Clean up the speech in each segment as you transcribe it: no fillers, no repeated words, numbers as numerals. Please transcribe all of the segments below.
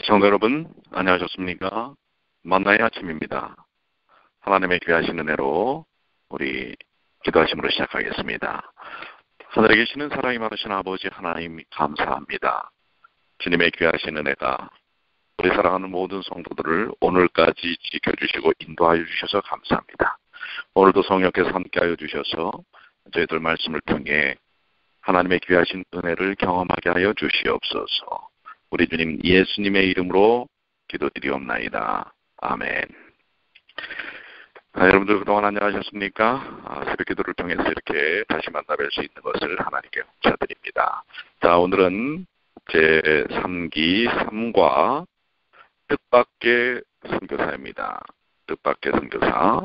성도 여러분, 안녕하셨습니까? 만나의 아침입니다. 하나님의 귀하신 은혜로 우리 기도하심으로 시작하겠습니다. 하늘에 계시는 사랑이 많으신 아버지 하나님 감사합니다. 주님의 귀하신 은혜가 우리 사랑하는 모든 성도들을 오늘까지 지켜주시고 인도하여 주셔서 감사합니다. 오늘도 성령께서 함께하여 주셔서 저희들 말씀을 통해 하나님의 귀하신 은혜를 경험하게 하여 주시옵소서. 우리 주님 예수님의 이름으로 기도드리옵나이다. 아멘. 여러분들 그동안 안녕하셨습니까? 새벽 기도를 통해서 이렇게 다시 만나뵐 수 있는 것을 하나님께 감사드립니다. 자, 오늘은 제3기 3과 뜻밖의 선교사입니다. 뜻밖의 선교사.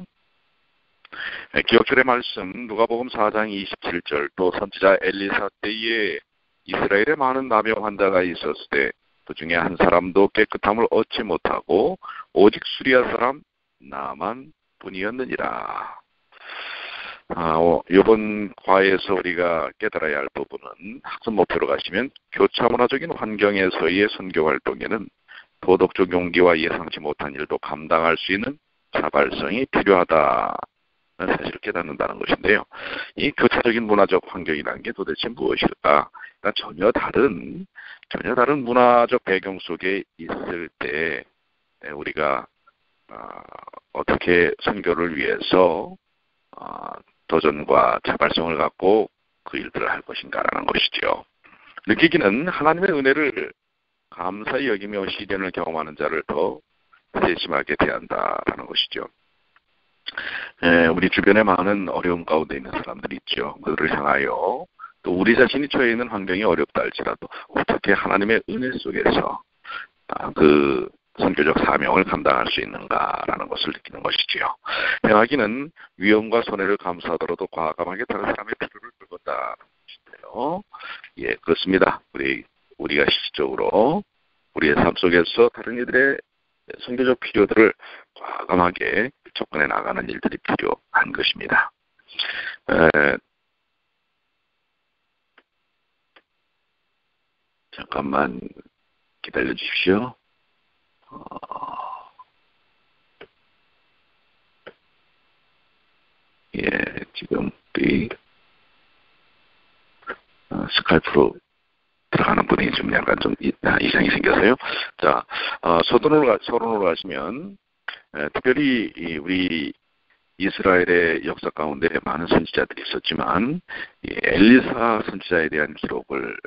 기억절의 말씀 누가복음 4장 27절 또 선지자 엘리사 때에 이스라엘에 많은 나병 환자가 있었을 때 그 중에 한 사람도 깨끗함을 얻지 못하고 오직 수리아 사람 나만 뿐이었느니라. 이번 과에서 우리가 깨달아야 할 부분은 학습 목표로 가시면 교차 문화적인 환경에서의 선교 활동에는 도덕적 용기와 예상치 못한 일도 감당할 수 있는 자발성이 필요하다. 사실을 깨닫는다는 것인데요. 이 교차적인 문화적 환경이라는 게 도대체 무엇일까? 그러니까 전혀 다른 문화적 배경 속에 있을 때 우리가 어떻게 선교를 위해서 도전과 자발성을 갖고 그 일들을 할 것인가라는 것이죠. 느끼기는 하나님의 은혜를 감사히 여기며 시련을 경험하는 자를 더 세심하게 대한다라는 것이죠. 우리 주변에 많은 어려움 가운데 있는 사람들이 있죠. 그들을 향하여 또 우리 자신이 처해 있는 환경이 어렵다 할지라도 어떻게 하나님의 은혜 속에서 그 선교적 사명을 감당할 수 있는가라는 것을 느끼는 것이지요. 행하기는 위험과 손해를 감수하더라도 과감하게 다른 사람의 필요를 돌본다는 것인데요. 예, 그렇습니다. 우리가 실질적으로 우리의 삶 속에서 다른 이들의 선교적 필요들을 과감하게 접근해 나가는 일들이 필요한 것입니다. 잠깐만 기다려 주십시오. 지금 우리 스카이프로 들어가는 분이 좀 약간 좀 이상이 생겨서요. 자, 서론으로 가시면 특별히 우리 이스라엘의 역사 가운데 많은 선지자들이 있었지만 엘리사 선지자에 대한 기록을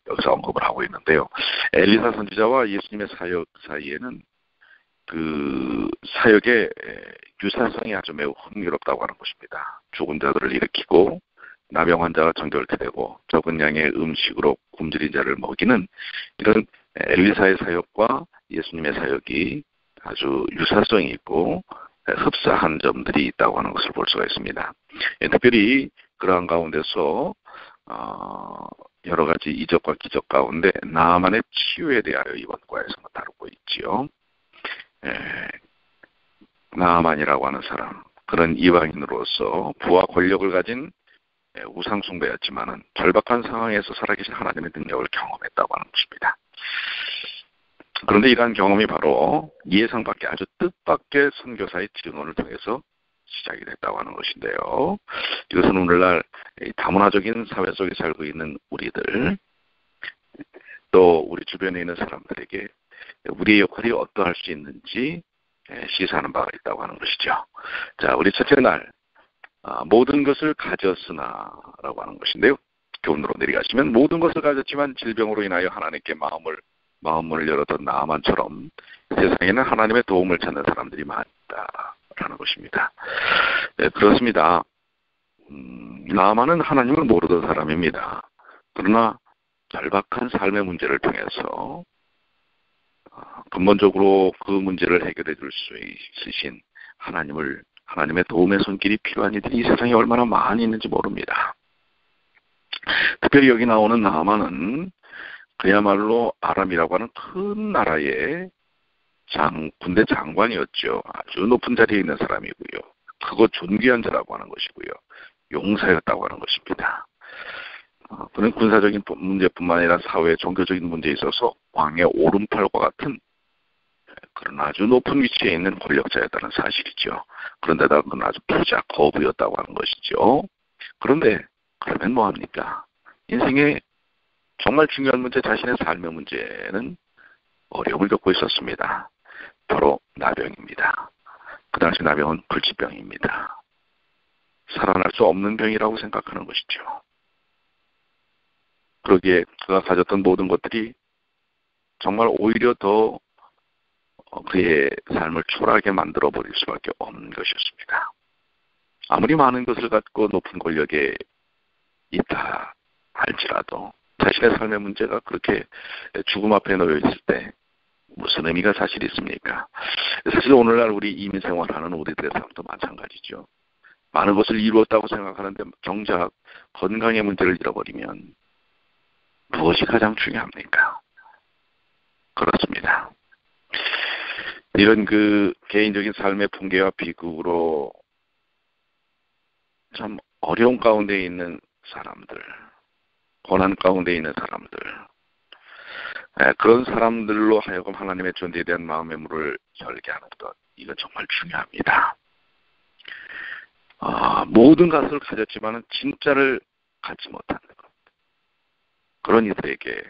여기서 언급을 하고 있는데요. 엘리사 선지자와 예수님의 사역 사이에는 그 사역의 유사성이 아주 매우 흥미롭다고 하는 것입니다. 죽은 자들을 일으키고 나병 환자가 정결케 되고 적은 양의 음식으로 굶주린 자를 먹이는 이런 엘리사의 사역과 예수님의 사역이 아주 유사성이 있고 흡사한 점들이 있다고 하는 것을 볼 수가 있습니다. 특별히 그러한 가운데서 여러 가지 이적과 기적 가운데 나만의 치유에 대하여 이번 과에서 다루고 있지요. 나만이라고 하는 사람, 그런 이방인으로서 부와 권력을 가진 우상숭배였지만은 절박한 상황에서 살아계신 하나님의 능력을 경험했다고 하는 것입니다. 그런데 이러한 경험이 바로 예상 밖의 아주 뜻밖의 선교사의 증언을 통해서 시작이 됐다고 하는 것인데요. 이것은 오늘날 다문화적인 사회 속에 살고 있는 우리들 또 우리 주변에 있는 사람들에게 우리의 역할이 어떠할 수 있는지 시사하는 바가 있다고 하는 것이죠. 자, 우리 첫째 날 모든 것을 가졌으나라고 하는 것인데요. 교훈으로 내려가시면 모든 것을 가졌지만 질병으로 인하여 하나님께 마음문을 열었던 나만처럼 세상에는 하나님의 도움을 찾는 사람들이 많다라는 것입니다. 네, 그렇습니다. 나만은 하나님을 모르던 사람입니다. 그러나 절박한 삶의 문제를 통해서 근본적으로 그 문제를 해결해 줄 수 있으신 하나님의 도움의 손길이 필요한 이들이 이 세상에 얼마나 많이 있는지 모릅니다. 특별히 여기 나오는 나만은 그야말로 아람이라고 하는 큰 나라의 군대 장관이었죠. 아주 높은 자리에 있는 사람이고요. 크고 존귀한 자라고 하는 것이고요. 용사였다고 하는 것입니다. 그는 군사적인 문제뿐만 아니라 사회 종교적인 문제에 있어서 왕의 오른팔과 같은 그런 아주 높은 위치에 있는 권력자였다는 사실이죠. 그런데다가 그는 아주 부자 거부였다고 하는 것이죠. 그런데 그러면 뭐합니까? 인생의 정말 중요한 문제, 자신의 삶의 문제는 어려움을 겪고 있었습니다. 바로 나병입니다. 그 당시 나병은 불치병입니다. 살아날 수 없는 병이라고 생각하는 것이죠. 그러기에 그가 가졌던 모든 것들이 정말 오히려 더 그의 삶을 초라하게 만들어버릴 수밖에 없는 것이었습니다. 아무리 많은 것을 갖고 높은 권력에 있다 할지라도 자신의 삶의 문제가 그렇게 죽음 앞에 놓여 있을 때 무슨 의미가 사실 있습니까? 사실 오늘날 우리 이민 생활하는 우리들의 삶도 마찬가지죠. 많은 것을 이루었다고 생각하는데 정작 건강의 문제를 잃어버리면 무엇이 가장 중요합니까? 그렇습니다. 이런 개인적인 삶의 붕괴와 비극으로 참 어려운 가운데 있는 사람들, 고난 가운데 있는 사람들, 그런 사람들로 하여금 하나님의 존재에 대한 마음의 문을 열게 하는 것, 이건 정말 중요합니다. 모든 것을 가졌지만 진짜를 갖지 못하는 것. 그런 이들에게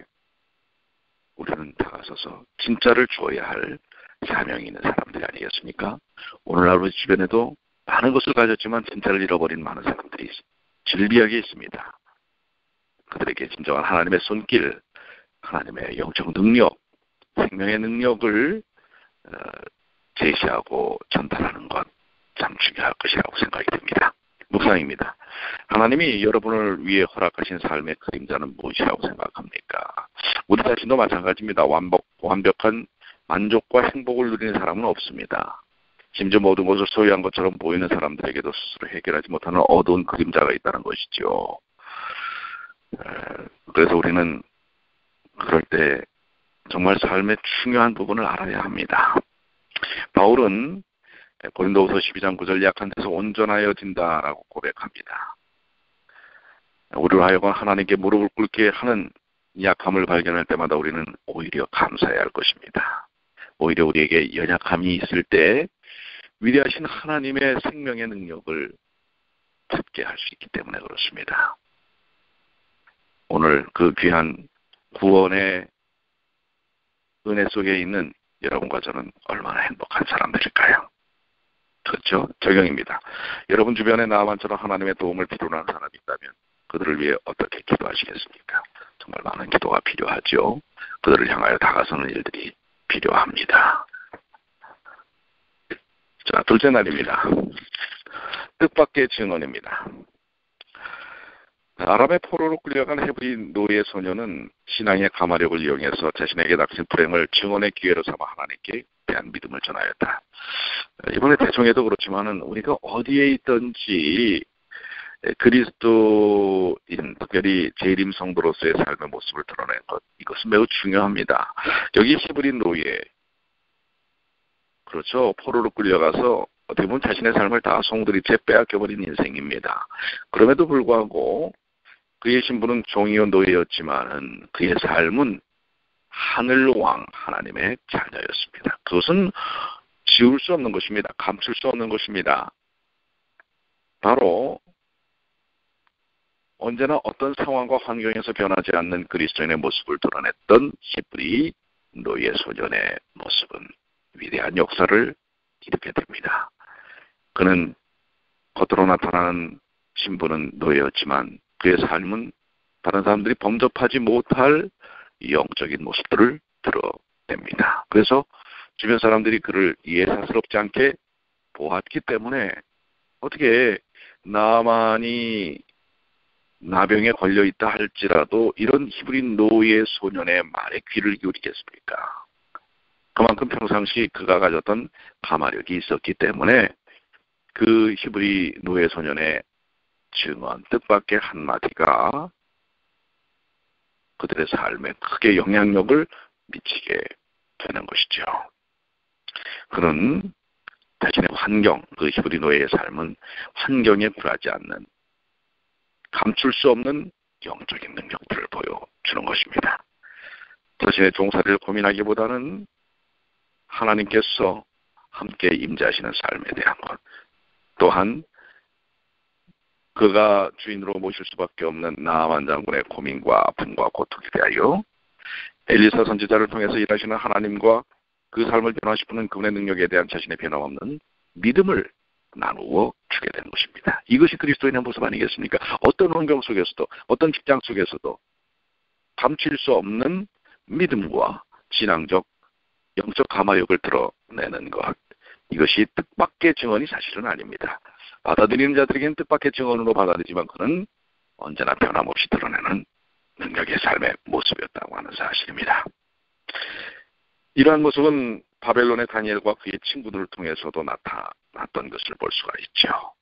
우리는 다가서서 진짜를 주어야 할 사명이 있는 사람들이 아니겠습니까? 오늘날 우리 주변에도 많은 것을 가졌지만 진짜를 잃어버린 많은 사람들이 질비하게 있습니다. 그들에게 진정한 하나님의 손길, 하나님의 영적 능력, 생명의 능력을 제시하고 전달하는 것 참 중요할 것이라고 생각이 듭니다. 묵상입니다. 하나님이 여러분을 위해 허락하신 삶의 그림자는 무엇이라고 생각합니까? 우리 자신도 마찬가지입니다. 완벽한 만족과 행복을 누리는 사람은 없습니다. 심지어 모든 것을 소유한 것처럼 보이는 사람들에게도 스스로 해결하지 못하는 어두운 그림자가 있다는 것이죠. 그래서 우리는 그럴 때 정말 삶의 중요한 부분을 알아야 합니다. 바울은 고린도후서 12장 9절 약한 데서 온전하여진다라고 고백합니다. 우리로 하여금 하나님께 무릎을 꿇게 하는 약함을 발견할 때마다 우리는 오히려 감사해야 할 것입니다. 오히려 우리에게 연약함이 있을 때 위대하신 하나님의 생명의 능력을 찾게 할 수 있기 때문에 그렇습니다. 오늘 그 귀한 구원의 은혜 속에 있는 여러분과 저는 얼마나 행복한 사람들일까요? 그렇죠? 적용입니다. 여러분 주변에 나만처럼 하나님의 도움을 필요로 하는 사람이 있다면 그들을 위해 어떻게 기도하시겠습니까? 정말 많은 기도가 필요하죠. 그들을 향하여 다가서는 일들이 필요합니다. 자, 둘째 날입니다. 뜻밖의 증언입니다. 아람의 포로로 끌려간 헤브리 노예 소녀는 신앙의 가마력을 이용해서 자신에게 닥친 불행을 증언의 기회로 삼아 하나님께 대한 믿음을 전하였다. 이번에 대청에도 그렇지만은 우리가 어디에 있든지 그리스도인, 특별히 재림 성도로서의 삶의 모습을 드러낸 것, 이것은 매우 중요합니다. 여기 히브리 노예, 그렇죠. 포로로 끌려가서 어떻게 보면 자신의 삶을 다 송두리째 빼앗겨버린 인생입니다. 그럼에도 불구하고 그의 신분은 종이요 노예였지만은 그의 삶은 하늘왕 하나님의 자녀였습니다. 그것은 지울 수 없는 것입니다. 감출 수 없는 것입니다. 바로 언제나 어떤 상황과 환경에서 변하지 않는 그리스도인의 모습을 드러냈던 히브리 노예 소년의 모습은 위대한 역사를 일으키게 됩니다. 그는 겉으로 나타나는 신분은 노예였지만 그의 삶은 다른 사람들이 범접하지 못할 영적인 모습들을 드러냅니다. 그래서 주변 사람들이 그를 예사스럽지 않게 보았기 때문에 어떻게 나만이 나병에 걸려있다 할지라도 이런 히브리 노예 소년의 말에 귀를 기울이겠습니까? 그만큼 평상시 그가 가졌던 가마력이 있었기 때문에 그 히브리 노예 소년의 증언, 뜻밖의 한마디가 그들의 삶에 크게 영향력을 미치게 되는 것이죠. 그는 자신의 환경, 그 히브리 노예의 삶은 환경에 굴하지 않는 감출 수 없는 영적인 능력들을 보여주는 것입니다. 자신의 종살이를 고민하기보다는 하나님께서 함께 임재하시는 삶에 대한 것, 또한 그가 주인으로 모실 수밖에 없는 나아만 장군의 고민과 아픔과 고통에 대하여 엘리사 선지자를 통해서 일하시는 하나님과 그 삶을 변화시키는 그분의 능력에 대한 자신의 변함없는 믿음을 나누어 주게 되는 것입니다. 이것이 그리스도인의 모습 아니겠습니까? 어떤 환경 속에서도, 어떤 직장 속에서도 감출 수 없는 믿음과 신앙적, 영적 가마역을 드러내는 것, 이것이 뜻밖의 증언이 사실은 아닙니다. 받아들이는 자들에게는 뜻밖의 증언으로 받아들이지만 그는 언제나 변함없이 드러내는 능력의 삶의 모습이었다고 하는 사실입니다. 이러한 모습은 바벨론의 다니엘과 그의 친구들을 통해서도 나타났던 것을 볼 수가 있죠.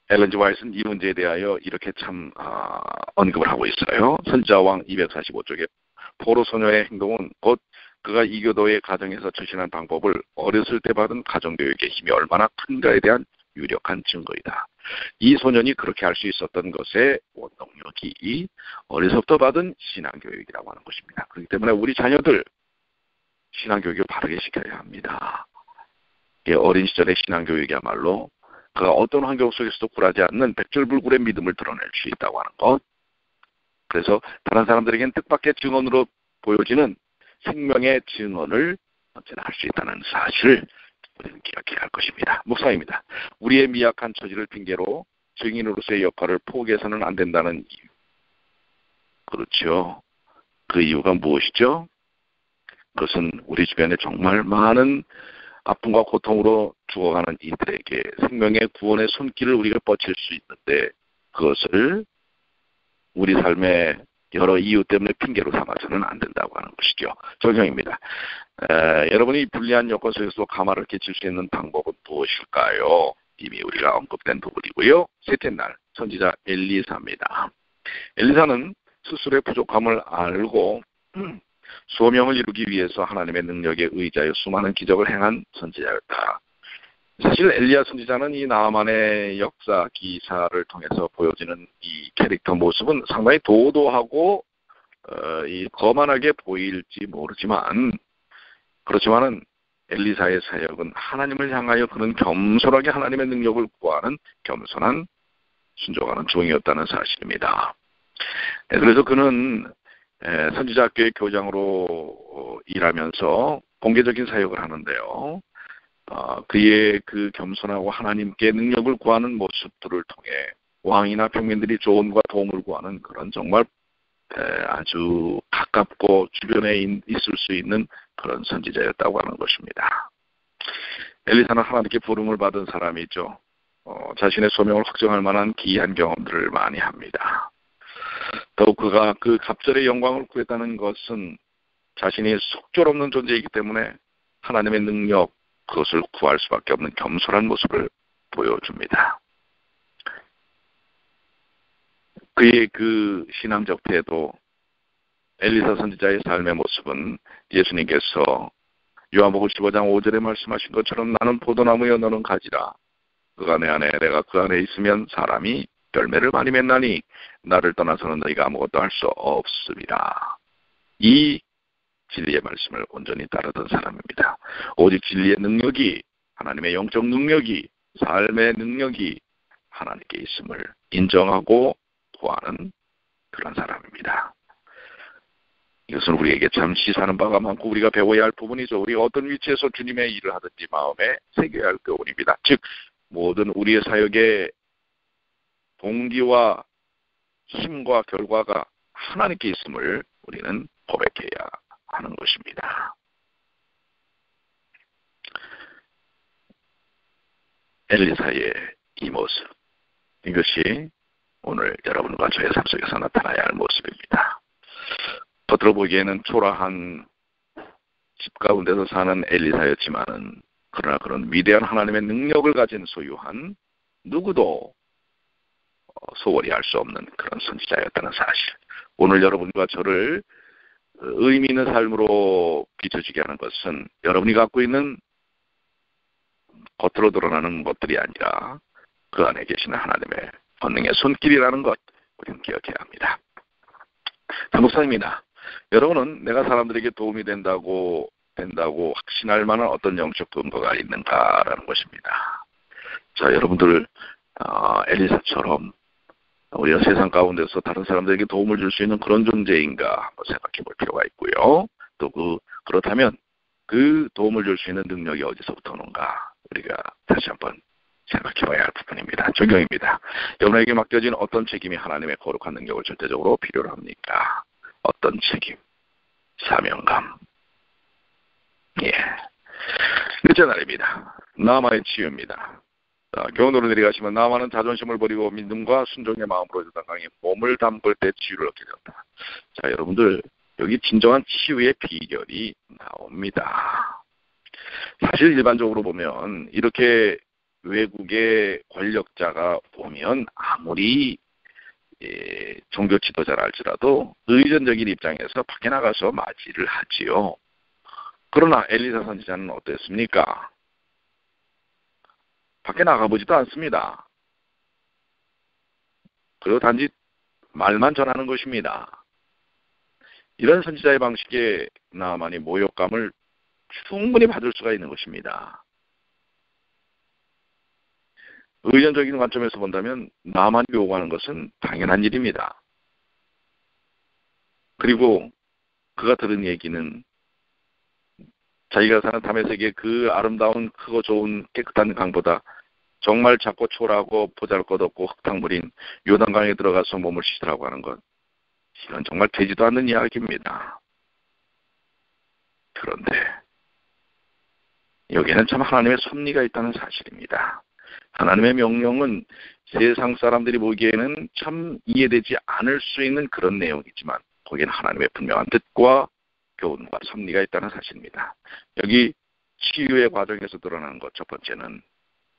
엘렌 G. 화이트는 이 문제에 대하여 이렇게 참 언급을 하고 있어요. 선지자왕 245쪽에 포로 소녀의 행동은 곧 그가 이교도의 가정에서 처신한 방법을 어렸을 때 받은 가정교육의 힘이 얼마나 큰가에 대한 유력한 증거이다. 이 소년이 그렇게 할 수 있었던 것의 원동력이 어려서부터 받은 신앙교육이라고 하는 것입니다. 그렇기 때문에 우리 자녀들 신앙교육을 바르게 시켜야 합니다. 어린 시절의 신앙교육이야말로 그가 어떤 환경 속에서도 굴하지 않는 백절불굴의 믿음을 드러낼 수 있다고 하는 것. 그래서 다른 사람들에게는 뜻밖의 증언으로 보여지는 생명의 증언을 언제나 할 수 있다는 사실을 우리는 기억해야 할 것입니다. 묵상입니다. 우리의 미약한 처지를 핑계로 증인으로서의 역할을 포기해서는 안 된다는 이유. 그렇죠. 그 이유가 무엇이죠? 그것은 우리 주변에 정말 많은 아픔과 고통으로 죽어가는 이들에게 생명의 구원의 손길을 우리가 뻗칠 수 있는데 그것을 우리 삶의 여러 이유 때문에 핑계로 삼아서는 안 된다고 하는 것이죠. 적용입니다. 여러분이 불리한 여건 속에서 가마를 끼칠 수 있는 방법은 무엇일까요? 이미 우리가 언급된 부분이고요. 셋째 날 선지자 엘리사입니다. 엘리사는 스스로의 부족함을 알고 소명을 이루기 위해서 하나님의 능력에 의지하여 수많은 기적을 행한 선지자였다. 사실 엘리야 선지자는 이 나아만의 역사 기사를 통해서 보여지는 이 캐릭터 모습은 상당히 도도하고 이 거만하게 보일지 모르지만 그렇지만은 엘리사의 사역은 하나님을 향하여 그는 겸손하게 하나님의 능력을 구하는 겸손한 순종하는 종이었다는 사실입니다. 그래서 그는 선지자학교의 교장으로 일하면서 공개적인 사역을 하는데요. 그의 그 겸손하고 하나님께 능력을 구하는 모습들을 통해 왕이나 평민들이 조언과 도움을 구하는 그런 정말 아주 가깝고 주변에 있을 수 있는 그런 선지자였다고 하는 것입니다. 엘리사는 하나님께 부름을 받은 사람이죠. 자신의 소명을 확정할 만한 기이한 경험들을 많이 합니다. 더욱 그가 그 갑절의 영광을 구했다는 것은 자신이 속절없는 존재이기 때문에 하나님의 능력, 그것을 구할 수밖에 없는 겸손한 모습을 보여줍니다. 그의 그 신앙적 태도, 엘리사 선지자의 삶의 모습은 예수님께서 요한복음 15장 5절에 말씀하신 것처럼 나는 포도나무여 너는 가지라. 그가 내 안에 내가 그 안에 있으면 사람이 열매를 많이 맺나니 나를 떠나서는 너희가 아무것도 할 수 없습니다. 이 진리의 말씀을 온전히 따르던 사람입니다. 오직 진리의 능력이, 하나님의 영적 능력이, 삶의 능력이 하나님께 있음을 인정하고 구하는 그런 사람입니다. 이것은 우리에게 참 시사하는 바가 많고 우리가 배워야 할 부분이죠. 우리가 어떤 위치에서 주님의 일을 하든지 마음에 새겨야 할 교훈입니다. 즉 모든 우리의 사역의 동기와 힘과 결과가 하나님께 있음을 우리는 고백해야 하는 것입니다. 엘리사의 이 모습, 이것이 오늘 여러분과 저의 삶 속에서 나타나야 할 모습입니다. 겉으로 보기에는 초라한 집 가운데서 사는 엘리사였지만은 그러나 그런 위대한 하나님의 능력을 가진 소유한 누구도 소홀히 할 수 없는 그런 선지자였다는 사실. 오늘 여러분과 저를 의미 있는 삶으로 비춰지게 하는 것은 여러분이 갖고 있는 겉으로 드러나는 것들이 아니라 그 안에 계시는 하나님의 권능의 손길이라는 것 우리는 기억해야 합니다. 자, 목사님이나 여러분은 내가 사람들에게 도움이 된다고 확신할 만한 어떤 영적 근거가 있는가라는 것입니다. 자, 여러분들 엘리사처럼 우리가 세상 가운데서 다른 사람들에게 도움을 줄 수 있는 그런 존재인가 한번 생각해 볼 필요가 있고요. 또 그렇다면 그 도움을 줄 수 있는 능력이 어디서부터 오는가 우리가 다시 한번 생각해 봐야 할 부분입니다. 적용입니다. 여러분에게 맡겨진 어떤 책임이 하나님의 거룩한 능력을 절대적으로 필요로 합니까? 어떤 책임? 사명감. 예. 넷째 날입니다. 나아만의 치유입니다. 교훈으로 내려가시면 나아만은 자존심을 버리고 믿음과 순종의 마음으로 유다강에 몸을 담글 때 치유를 얻게 되었다. 자, 여러분들 여기 진정한 치유의 비결이 나옵니다. 사실 일반적으로 보면 이렇게 외국의 권력자가 오면 아무리 종교 지도자라 할지라도 의존적인 입장에서 밖에 나가서 맞이를 하지요. 그러나 엘리사 선지자는 어땠습니까? 밖에 나가보지도 않습니다. 그리고 단지 말만 전하는 것입니다. 이런 선지자의 방식에 나아만이 모욕감을 충분히 받을 수가 있는 것입니다. 의존적인 관점에서 본다면 나아만이 요구하는 것은 당연한 일입니다. 그리고 그가 들은 얘기는 자기가 사는 다메섹의 그 아름다운 크고 좋은 깨끗한 강보다 정말 작고 초라하고 보잘것없고 흙탕물인 요단강에 들어가서 몸을 씻으라고 하는 것, 이건 정말 되지도 않는 이야기입니다. 그런데 여기에는 참 하나님의 섭리가 있다는 사실입니다. 하나님의 명령은 세상 사람들이 보기에는 참 이해되지 않을 수 있는 그런 내용이지만 거기에는 하나님의 분명한 뜻과 교훈과 섭리가 있다는 사실입니다. 여기 치유의 과정에서 드러나는 것 첫 번째는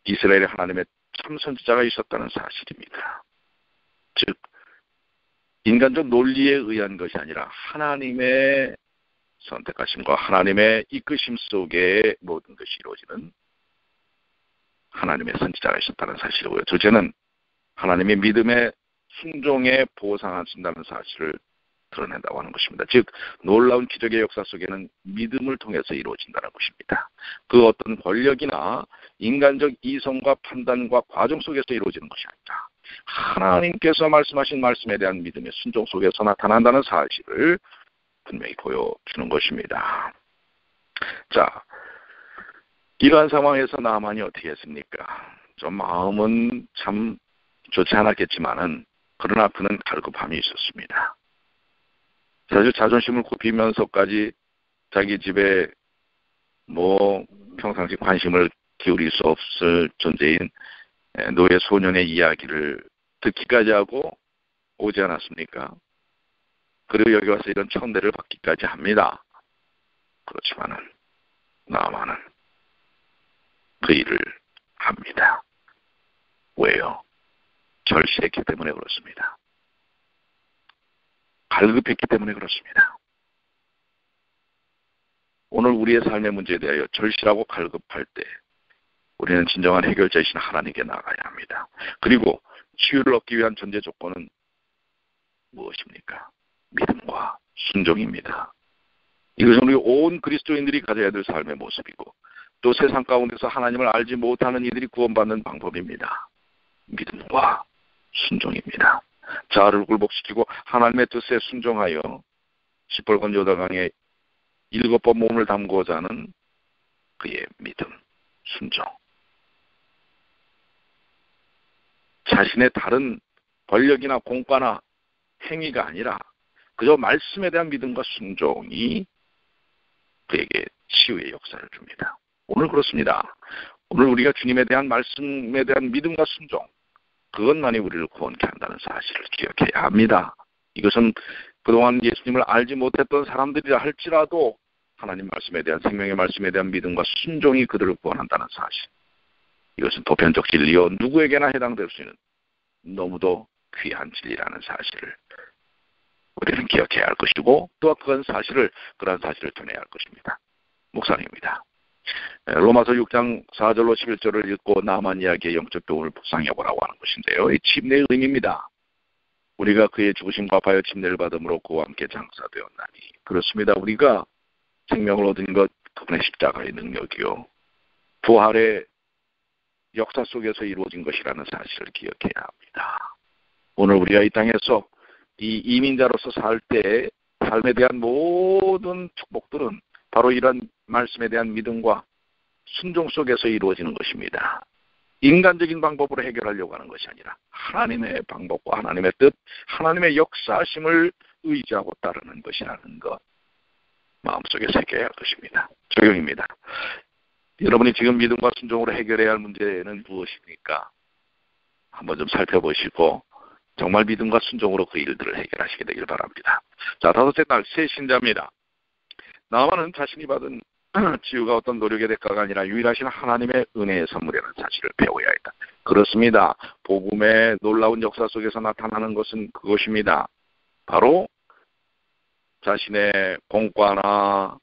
이스라엘의 하나님의 참 선지자가 있었다는 사실입니다. 즉 인간적 논리에 의한 것이 아니라 하나님의 선택하심과 하나님의 이끄심 속에 모든 것이 이루어지는 하나님의 선지자가 있었다는 사실이고요. 둘째는 하나님의 믿음의 순종에 보상하신다는 사실을 드러낸다고 하는 것입니다. 즉 놀라운 기적의 역사 속에는 믿음을 통해서 이루어진다는 것입니다. 그 어떤 권력이나 인간적 이성과 판단과 과정 속에서 이루어지는 것이 아니라 하나님께서 말씀하신 말씀에 대한 믿음의 순종 속에서 나타난다는 사실을 분명히 보여주는 것입니다. 자, 이러한 상황에서 나만이 어떻게 했습니까? 좀 마음은 참 좋지 않았겠지만은 그러나 그는 갈급함이 있었습니다. 사실 자존심을 굽히면서까지 자기 집에 평상시 관심을 기울일 수 없을 존재인 노예 소년의 이야기를 듣기까지 하고 오지 않았습니까? 그리고 여기 와서 이런 천대를 받기까지 합니다. 그렇지만은 나아만은 그 일을 합니다. 왜요? 절실했기 때문에 그렇습니다. 갈급했기 때문에 그렇습니다. 오늘 우리의 삶의 문제에 대하여 절실하고 갈급할 때 우리는 진정한 해결자이신 하나님께 나가야 합니다. 그리고 치유를 얻기 위한 전제 조건은 무엇입니까? 믿음과 순종입니다. 이것은 우리 온 그리스도인들이 가져야 될 삶의 모습이고 또 세상 가운데서 하나님을 알지 못하는 이들이 구원받는 방법입니다. 믿음과 순종입니다. 자아를 굴복시키고 하나님의 뜻에 순종하여 시뻘건 요단강에 7번 몸을 담고자 하는 그의 믿음, 순종. 자신의 다른 권력이나 공과나 행위가 아니라 그저 말씀에 대한 믿음과 순종이 그에게 치유의 역사를 줍니다. 오늘 그렇습니다. 오늘 우리가 주님에 대한 말씀에 대한 믿음과 순종, 그것만이 우리를 구원케 한다는 사실을 기억해야 합니다. 이것은 그동안 예수님을 알지 못했던 사람들이라 할지라도 하나님 말씀에 대한 생명의 말씀에 대한 믿음과 순종이 그들을 구원한다는 사실. 이것은 보편적 진리요 누구에게나 해당될 수 있는 너무도 귀한 진리라는 사실을 우리는 기억해야 할 것이고 또 그런 사실을 전해야 할 것입니다. 목사님입니다. 로마서 6장 4절로 11절을 읽고 나만 이야기의 영적 교훈을 묵상해보라고 하는 것인데요. 이 침례의 의미입니다. 우리가 그의 죽으심과 바여 침례를 받음으로 그와 함께 장사되었나니. 그렇습니다. 우리가 생명을 얻은 것 그분의 십자가의 능력이요, 부활의 역사 속에서 이루어진 것이라는 사실을 기억해야 합니다. 오늘 우리가 이 땅에서 이 이민자로서 살 때 삶에 대한 모든 축복들은 바로 이런 말씀에 대한 믿음과 순종 속에서 이루어지는 것입니다. 인간적인 방법으로 해결하려고 하는 것이 아니라 하나님의 방법과 하나님의 뜻, 하나님의 역사심을 의지하고 따르는 것이라는 것, 마음속에 새겨야 할 것입니다. 적용입니다. 여러분이 지금 믿음과 순종으로 해결해야 할 문제는 무엇입니까? 한번 좀 살펴보시고 정말 믿음과 순종으로 그 일들을 해결하시게 되길 바랍니다. 자, 다섯째 날 새 신자입니다. 나만은 자신이 받은 치유가 어떤 노력의 대가가 아니라 유일하신 하나님의 은혜의 선물이라는 사실을 배워야 했다. 그렇습니다. 복음의 놀라운 역사 속에서 나타나는 것은 그것입니다. 바로 자신의 공과나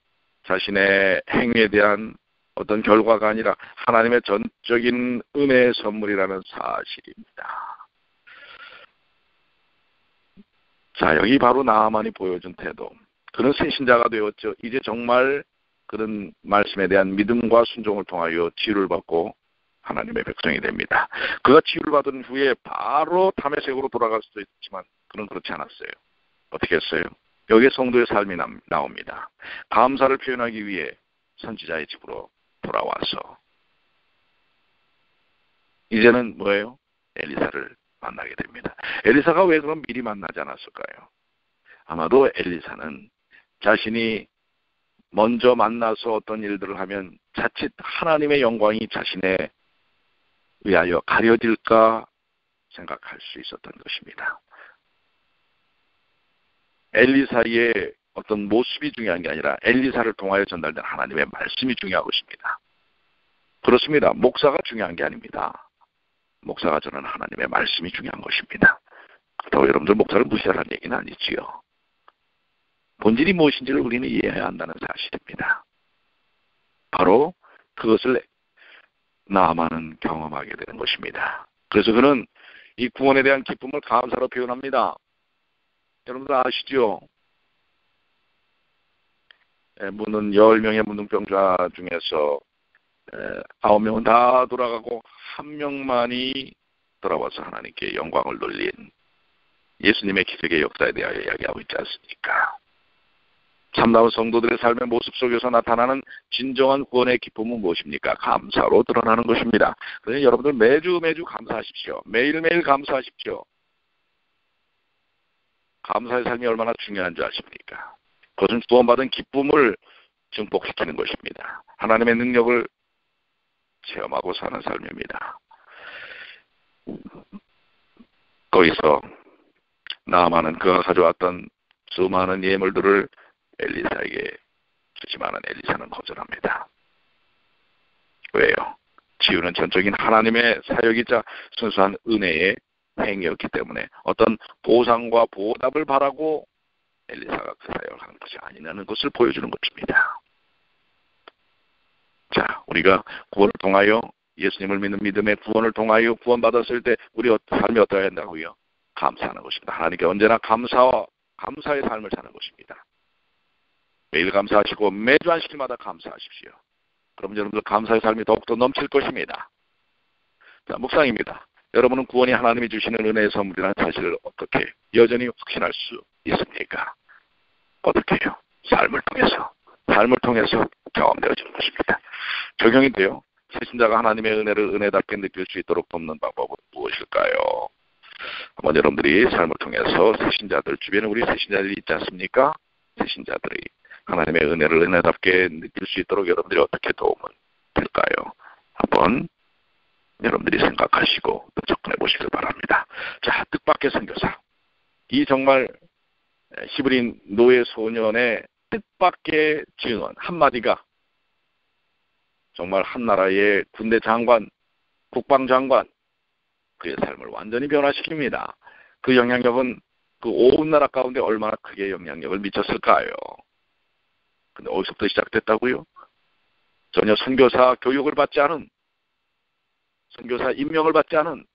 자신의 행위에 대한 어떤 결과가 아니라 하나님의 전적인 은혜의 선물이라는 사실입니다. 자, 여기 바로 나아만이 보여준 태도. 그는 새 신자가 되었죠. 이제 정말 그런 말씀에 대한 믿음과 순종을 통하여 치유를 받고 하나님의 백성이 됩니다. 그가 치유를 받은 후에 바로 다메섹으로 돌아갈 수도 있지만 그는 그렇지 않았어요. 어떻게 했어요? 여기에 성도의 삶이 나옵니다. 감사를 표현하기 위해 선지자의 집으로 돌아와서 이제는 뭐예요? 엘리사를 만나게 됩니다. 엘리사가 왜 그럼 미리 만나지 않았을까요? 아마도 엘리사는 자신이 먼저 만나서 어떤 일들을 하면 자칫 하나님의 영광이 자신에 의하여 가려질까 생각할 수 있었던 것입니다. 엘리사의 어떤 모습이 중요한 게 아니라 엘리사를 통하여 전달된 하나님의 말씀이 중요한 것입니다. 그렇습니다. 목사가 중요한 게 아닙니다. 목사가 저는 하나님의 말씀이 중요한 것입니다. 그렇다고 여러분들 목사를 무시하라는 얘기는 아니지요. 본질이 무엇인지를 우리는 이해해야 한다는 사실입니다. 바로 그것을 나아만은 경험하게 되는 것입니다. 그래서 그는 이 구원에 대한 기쁨을 감사로 표현합니다. 여러분들 아시죠? 묻는 10명의 문둥병자 중에서 9명은 다 돌아가고 1명만이 돌아와서 하나님께 영광을 돌린 예수님의 기적의 역사에 대하여 이야기하고 있지 않습니까? 참다운 성도들의 삶의 모습 속에서 나타나는 진정한 구원의 기쁨은 무엇입니까? 감사로 드러나는 것입니다. 그래서 여러분들 매주 감사하십시오. 매일매일 감사하십시오. 감사의 삶이 얼마나 중요한 줄 아십니까? 그것은 구원받은 기쁨을 증폭시키는 것입니다. 하나님의 능력을 체험하고 사는 삶입니다. 거기서 나아만은 그가 가져왔던 수많은 예물들을 엘리사에게 주지만은 엘리사는 거절합니다. 왜요? 치유는 전적인 하나님의 사역이자 순수한 은혜의 행위였기 때문에 어떤 보상과 보답을 바라고 엘리사가 그 사역을 하는 것이 아니라는 것을 보여주는 것입니다. 자, 우리가 구원을 통하여 예수님을 믿는 믿음의 구원을 통하여 구원받았을 때 우리 삶이 어떠해야 한다고요? 감사하는 것입니다. 하나님께 언제나 감사의 삶을 사는 것입니다. 매일 감사하시고 매주 안식일마다 감사하십시오. 그럼 여러분들 감사의 삶이 더욱더 넘칠 것입니다. 자, 묵상입니다. 여러분은 구원이 하나님이 주시는 은혜의 선물이라는 사실을 어떻게 여전히 확신할 수 있습니까? 어떻게 해요? 삶을 통해서 경험되어지는 것입니다. 적용인데요. 새신자가 하나님의 은혜를 은혜답게 느낄 수 있도록 돕는 방법은 무엇일까요? 한번 여러분들이 삶을 통해서 새신자들, 주변에 우리 새신자들이 있지 않습니까? 새신자들이 하나님의 은혜를 은혜답게 느낄 수 있도록 여러분들이 어떻게 도움을 될까요? 한번 여러분들이 생각하시고 또 접근해 보시길 바랍니다. 자, 뜻밖의 선교사. 이 정말 히브리 노예 소년의 뜻밖의 증언 한마디가 정말 한 나라의 군대 장관, 국방장관, 그의 삶을 완전히 변화시킵니다. 그 영향력은 그 온 나라 가운데 얼마나 크게 영향력을 미쳤을까요? 근데 어디서부터 시작됐다고요? 전혀 선교사 교육을 받지 않은, 선교사 임명을 받지 않은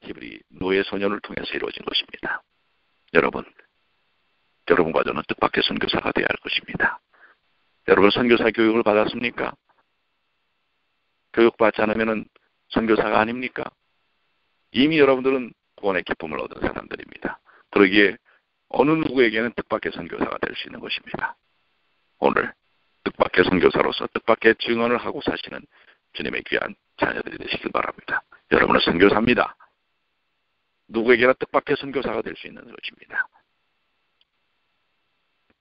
히브리 노예 소년을 통해서 이루어진 것입니다. 여러분과 저는 뜻밖의 선교사가 되어야 할 것입니다. 여러분 선교사 교육을 받았습니까? 교육받지 않으면 선교사가 아닙니까? 이미 여러분들은 구원의 기쁨을 얻은 사람들입니다. 그러기에 어느 누구에게는 뜻밖의 선교사가 될 수 있는 것입니다. 오늘 뜻밖의 선교사로서 뜻밖의 증언을 하고 사시는 주님의 귀한 자녀들이 되시길 바랍니다. 여러분은 선교사입니다. 누구에게나 뜻밖의 선교사가 될 수 있는 것입니다.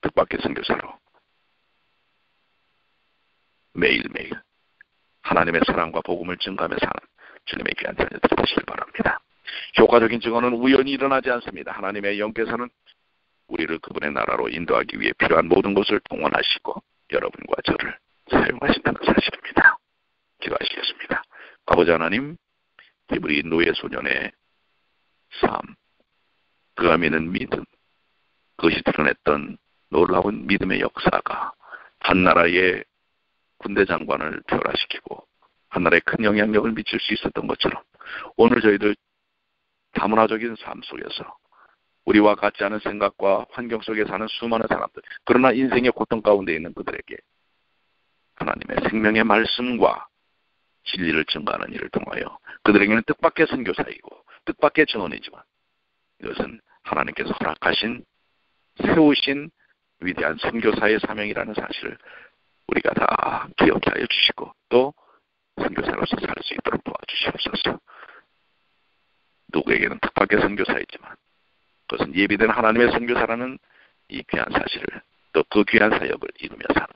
뜻밖의 선교사로 매일매일 하나님의 사랑과 복음을 증가하며 사는 주님의 귀한 자녀들이 되시길 바랍니다. 효과적인 증언은 우연히 일어나지 않습니다. 하나님의 영께서는 우리를 그분의 나라로 인도하기 위해 필요한 모든 것을 동원하시고 여러분과 저를 사용하신다는 사실입니다. 기도하시겠습니다. 아버지 하나님, 히브리 노예 소년의 삶, 그가 믿는 믿음, 그것이 드러냈던 놀라운 믿음의 역사가 한 나라의 군대 장관을 변화시키고 한 나라에 큰 영향력을 미칠 수 있었던 것처럼 오늘 저희들 다문화적인 삶 속에서 우리와 같지 않은 생각과 환경 속에 사는 수많은 사람들, 그러나 인생의 고통 가운데 있는 그들에게 하나님의 생명의 말씀과 진리를 증거하는 일을 통하여 그들에게는 뜻밖의 선교사이고 뜻밖의 증언이지만 이것은 하나님께서 허락하신 세우신 위대한 선교사의 사명이라는 사실을 우리가 다 기억해 하여 주시고 또 선교사로서 살 수 있도록 도와주시옵소서. 누구에게는 뜻밖의 선교사이지만 그것은 예비된 하나님의 선교사라는 이 귀한 사실을 또 그 귀한 사역을 이루며 사는